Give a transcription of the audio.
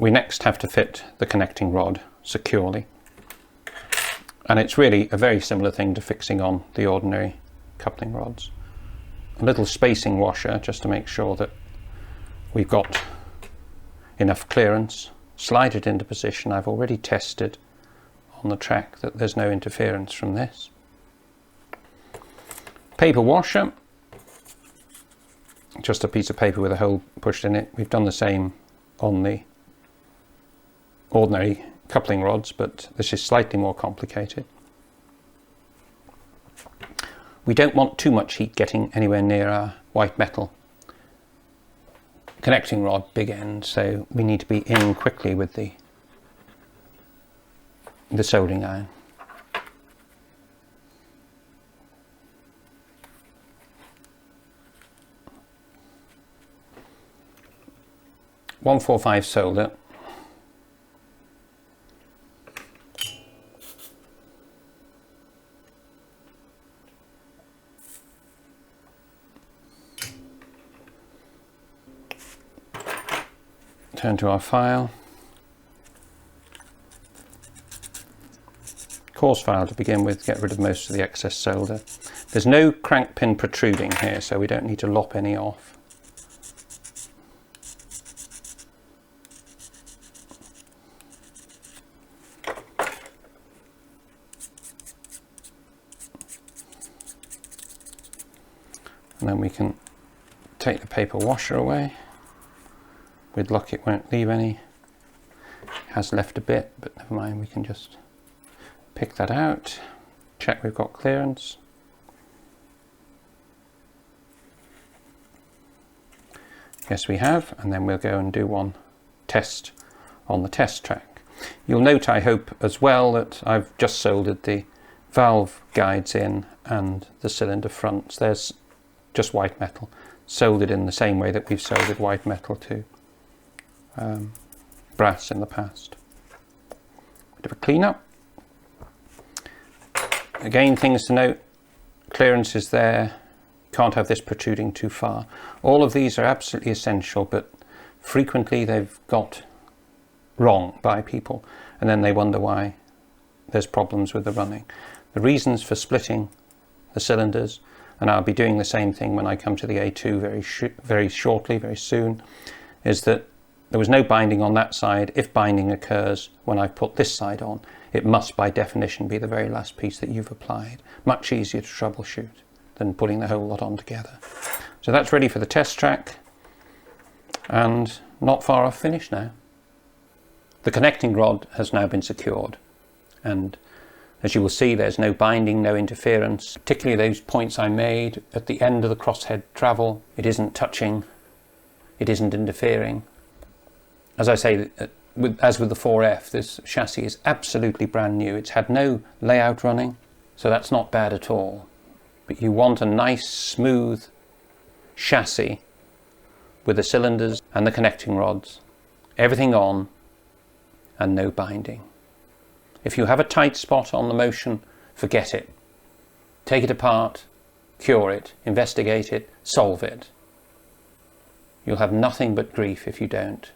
we next have to fit the connecting rod securely. And it's really a very similar thing to fixing on the ordinary coupling rods. A little spacing washer just to make sure that we've got enough clearance. Slide it into position. I've already tested on the track that there's no interference from this. Paper washer, just a piece of paper with a hole pushed in it. We've done the same on the ordinary coupling rods, but this is slightly more complicated. We don't want too much heat getting anywhere near our white metal connecting rod big end, so we need to be in quickly with the soldering iron. .145 solder. Turn to our file. Coarse file to begin with, get rid of most of the excess solder. There's no crank pin protruding here, so we don't need to lop any off. And then we can take the paper washer away. With luck it won't leave any. It has left a bit, but never mind, we can just pick that out. Check we've got clearance. Yes, we have, and then we'll go and do one test on the test track. You'll note, I hope, as well, that I've just soldered the valve guides in and the cylinder fronts. There's just white metal, soldered in the same way that we've soldered white metal to brass in the past. Bit of a clean up. Again, things to note, clearance is there, can't have this protruding too far. All of these are absolutely essential, but frequently they've got wrong by people, and then they wonder why there's problems with the running. The reasons for splitting the cylinders, and I'll be doing the same thing when I come to the A2 very shortly, very soon, is that there was no binding on that side. If binding occurs when I put this side on, it must by definition be the very last piece that you've applied. Much easier to troubleshoot than putting the whole lot on together. So that's ready for the test track, and not far off finish now. The connecting rod has now been secured, and as you will see, there's no binding, no interference, particularly those points I made at the end of the crosshead travel. It isn't touching, it isn't interfering. As I say, as with the 4F, this chassis is absolutely brand new. It's had no layout running, so that's not bad at all. But you want a nice, smooth chassis with the cylinders and the connecting rods, everything on, and no binding. If you have a tight spot on the motion, forget it. Take it apart, cure it, investigate it, solve it. You'll have nothing but grief if you don't.